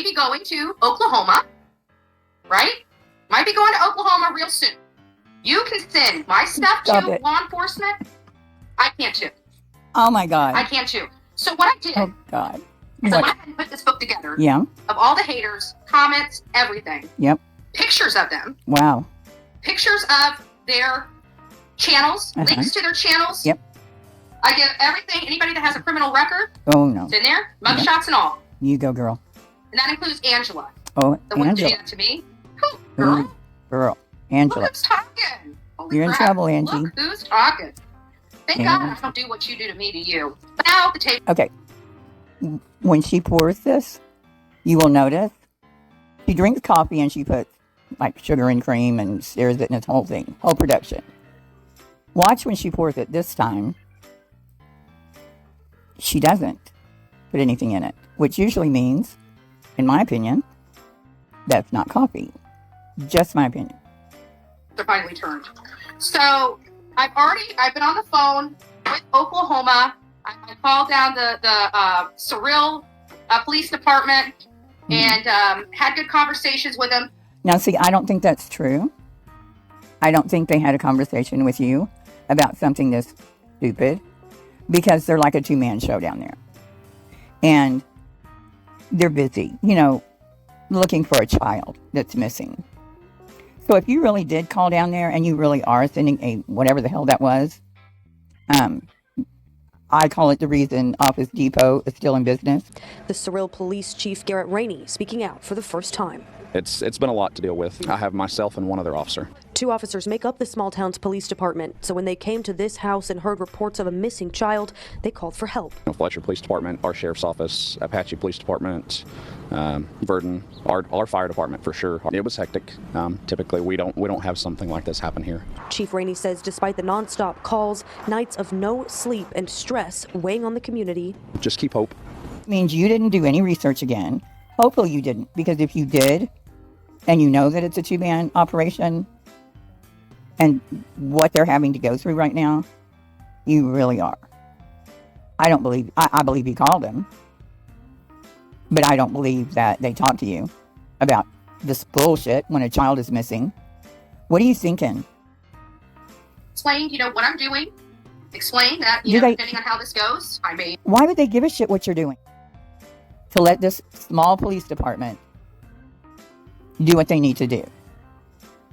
be going to Oklahoma, right? Might be going to Oklahoma real soon. You can send my stuff to law enforcement. I can't too. Oh my God. I can't too. So what I did. Oh God. Is I went ahead and put this book together. Yeah. Of all the haters, comments, everything. Yep. Pictures of them. Wow. Pictures of their channels, links to their channels. Yep. I give everything, anybody that has a criminal record. Oh no. It's in there, mugshots and all. You go, girl. And that includes Angela. Oh, the one who did that to me. Girl. Girl. Angela. Look who's talking. Holy You're crap. in trouble, Angie. Look who's talking. Thank God I don't do what you do to me to you. But now the tape. Okay. When she pours this, you will notice she drinks coffee and she puts like sugar and cream and stirs it in its whole thing, whole production. Watch when she pours it this time. She doesn't put anything in it, which usually means, in my opinion, that's not coffee. Just my opinion. They're finally turned. So I've been on the phone with Oklahoma. I called down the Surreal Police Department and had good conversations with them. Now, see, I don't think that's true. I don't think they had a conversation with you about something this stupid, because they're like a two-man show down there. And they're busy, looking for a child that's missing. So if you really did call down there and you really are sending a whatever the hell that was, I call it the reason Office Depot is still in business. The Surreal Police Chief Garrett Rainey speaking out for the first time. It's been a lot to deal with. I have myself and one other officer. 2 officers make up the small town's police department. So when they came to this house and heard reports of a missing child, they called for help. Fletcher Police Department, our Sheriff's Office, Apache Police Department, Verdon, our fire department for sure. It was hectic. Typically, we don't have something like this happen here. Chief Rainey says despite the nonstop calls, nights of no sleep and stress weighing on the community. Just keep hope. It means you didn't do any research again. Hopefully you didn't, because if you did, and you know that it's a two-man operation, and what they're having to go through right now, you really are. I believe you called them, but I don't believe that they talked to you about this bullshit when a child is missing. What are you thinking? Explain, what I'm doing. Explain that, depending on how this goes, I may. Why would they give a shit what you're doing? To let this small police department do what they need to do.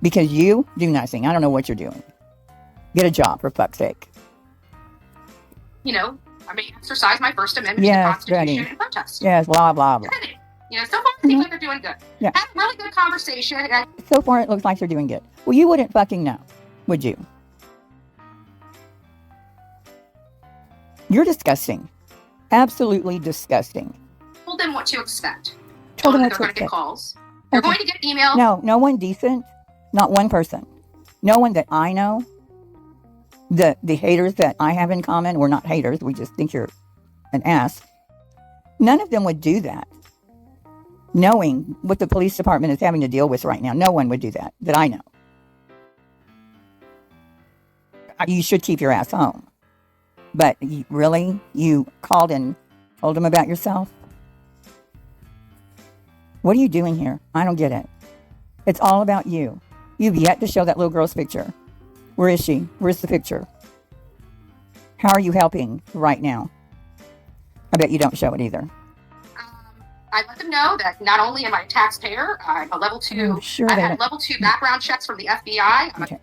Because you do nothing. I don't know what you're doing. Get a job, for fuck's sake. I may exercise my First Amendment to the Constitution and protest. Yes, blah, blah, blah. So far it seems like they're doing good. Yeah. Had a really good conversation. So far it looks like they're doing good. Well, you wouldn't fucking know, would you? You're disgusting. Absolutely disgusting. Told them what to expect. Told them they're what to going to get expect. calls. They're going to get emails. No one decent. Not one person. No one that I know. The haters that I have in common, we're not haters. We just think you're an ass. None of them would do that. Knowing what the police department is having to deal with right now, no one would do that I know. You should keep your ass home. But really, you called and told them about yourself? What are you doing here? I don't get it. It's all about you. You've yet to show that little girl's picture. Where is she? Where's the picture? How are you helping right now? I bet you don't show it either. I let them know that not only am I a taxpayer, I'm a level 2. Sure, I had level 2 background checks from the FBI. Okay.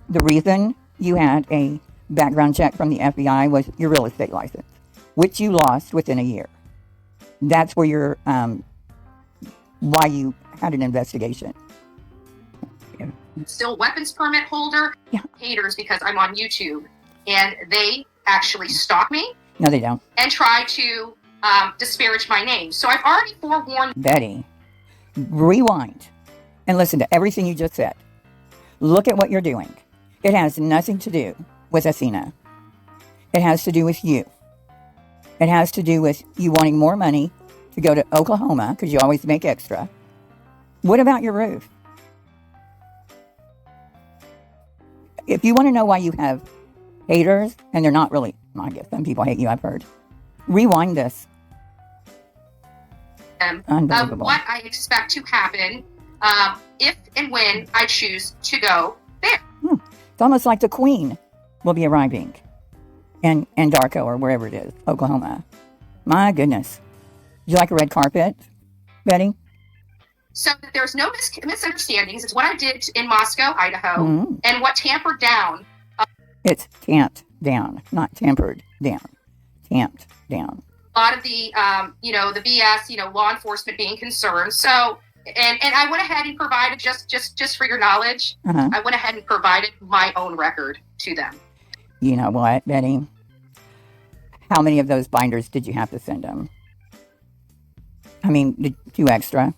The reason you had a background check from the FBI was your real estate license, which you lost within a year. That's where you're, why you had an investigation. Still weapons permit holder. Yeah. Haters because I'm on YouTube, and they actually stalk me. No, they don't. And try to disparage my name. So I've already forewarned. Betty, rewind and listen to everything you just said. Look at what you're doing. It has nothing to do with Athena. It has to do with you. It has to do with you wanting more money to go to Oklahoma because you always make extra. What about your roof? If you want to know why you have haters, and they're not really, I guess some people hate you, I've heard. Rewind this. them Unbelievable. what I expect to happen if and when I choose to go there. It's almost like the Queen will be arriving in Darko or wherever it is, Oklahoma. My goodness. Would you like a red carpet, Betty? So that there's no misunderstandings. It's what I did in Moscow, Idaho, and what tampered down. It's tamped down, not tempered down. Tamped down. A lot of the, the BS, law enforcement being concerned. So, and I went ahead and provided, just for your knowledge, I went ahead and provided my own record to them. You know what, Betty? How many of those binders did you have to send them? I mean, 2 extra.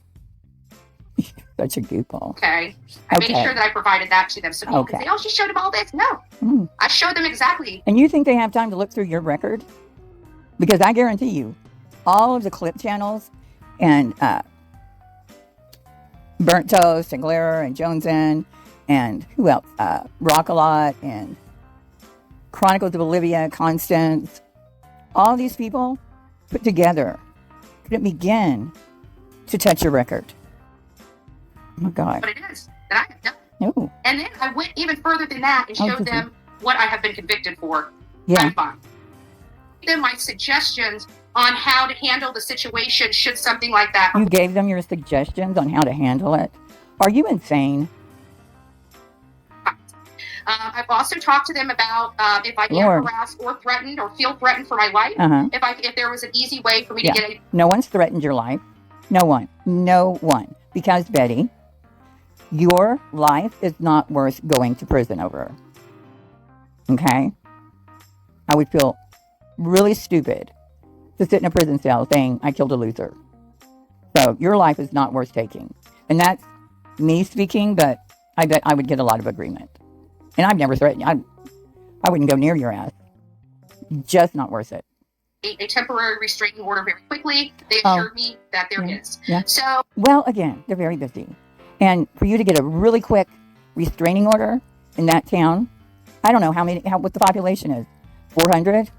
Such a goofball. Okay. I made sure that I provided that to them. So people can say, oh, she showed them all this. No. I showed them exactly. And you think they have time to look through your record? Because I guarantee you, all of the clip channels and Burnt Toast and Glare and Jonesin and who else? Rock-A-Lot and Chronicles of Olivia, Constance, all these people put together couldn't begin to touch your record. Oh my God. But it is that I have done. No. And then I went even further than that and showed them what I have been convicted for. Yeah. I'm fine. Then my suggestions on how to handle the situation should something like that. You gave them your suggestions on how to handle it? Are you insane? I've also talked to them about if I am harassed or threatened or feel threatened for my life, if there was an easy way for me to get a... No one's threatened your life. No one. No one. Because, Betty, your life is not worth going to prison over. Okay? I would feel really stupid to sit in a prison cell saying, I killed a loser. So, your life is not worth taking. And that's me speaking, but I bet I would get a lot of agreement. And I've never threatened you. I wouldn't go near your ass. Just not worth it. A temporary restraining order very quickly. They assured me that there is. Yeah. So, well, again, they're very busy. And for you to get a really quick restraining order in that town, I don't know what the population is. 400?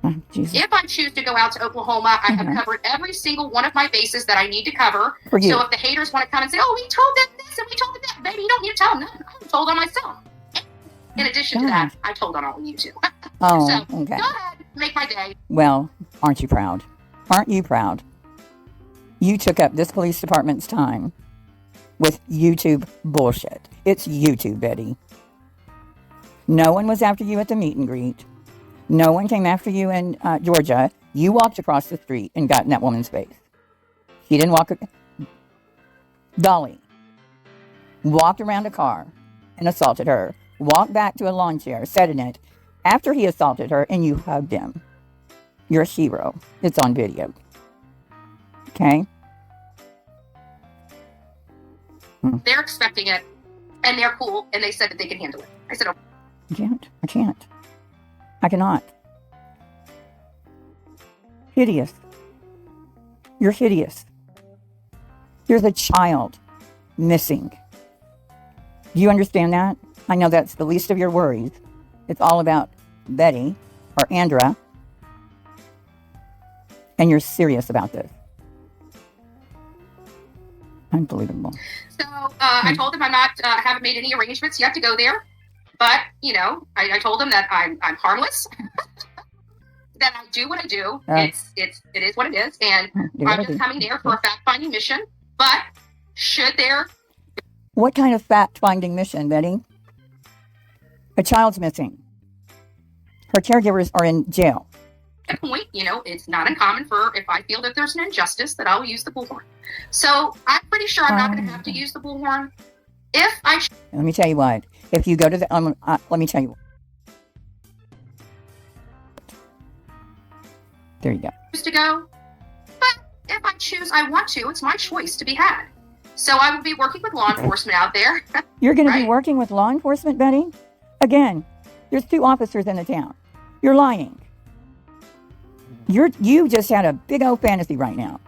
Oh, Jesus. If I choose to go out to Oklahoma, I have covered every single one of my bases that I need to cover. For you. So if the haters want to come and say, oh, we told them this and we told them that, baby, you don't need to tell them nothing. I told on myself. In addition to that, I told on all of you too. Oh, so, okay. Go ahead, make my day. Well, aren't you proud? Aren't you proud? You took up this police department's time with YouTube bullshit. It's YouTube, Betty. No one was after you at the meet and greet. No one came after you in Georgia. You walked across the street and got in that woman's face. She didn't walk. Dolly walked around a car and assaulted her. Walked back to a lawn chair, sat in it after he assaulted her, and you hugged him. You're a hero. It's on video. Okay? They're expecting it, and they're cool, and they said that they can handle it. I said, okay. I can't. I cannot. Hideous. You're hideous. There's a child missing. Do you understand that? I know that's the least of your worries. It's all about Betty or Andra. And you're serious about this. Unbelievable. So I told them I haven't made any arrangements yet to go there. But, I told them that I'm harmless. That I do what I do. It is what it is. And I'm just coming there for a fact-finding mission. But should there... What kind of fact-finding mission, Betty? A child's missing. Her caregivers are in jail. At that point, it's not uncommon for, if I feel that there's an injustice, that I'll use the bullhorn. So I'm pretty sure I'm not going to have to use the bullhorn. Let me tell you what. If you go to the... let me tell you. There you go. To go. But if I choose I want to, it's my choice to be had. So I will be working with law enforcement out there. You're going to be working with law enforcement, Betty? Again, there's 2 officers in the town. You're lying. You just had a big old fantasy right now.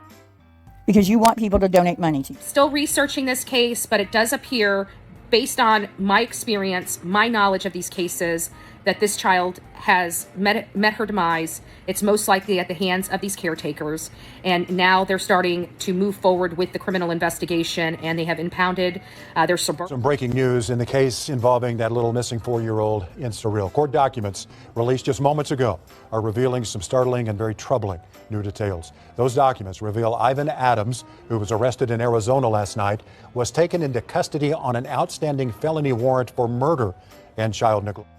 Because you want people to donate money to you. Still researching this case, but it does appear, based on my experience, my knowledge of these cases, that this child has met her demise. It's most likely at the hands of these caretakers. And now they're starting to move forward with the criminal investigation, and they have impounded their suburban. Some breaking news in the case involving that little missing 4-year-old in Surreal. Court documents released just moments ago are revealing some startling and very troubling new details. Those documents reveal Ivan Adams, who was arrested in Arizona last night, was taken into custody on an outstanding felony warrant for murder and child neglect.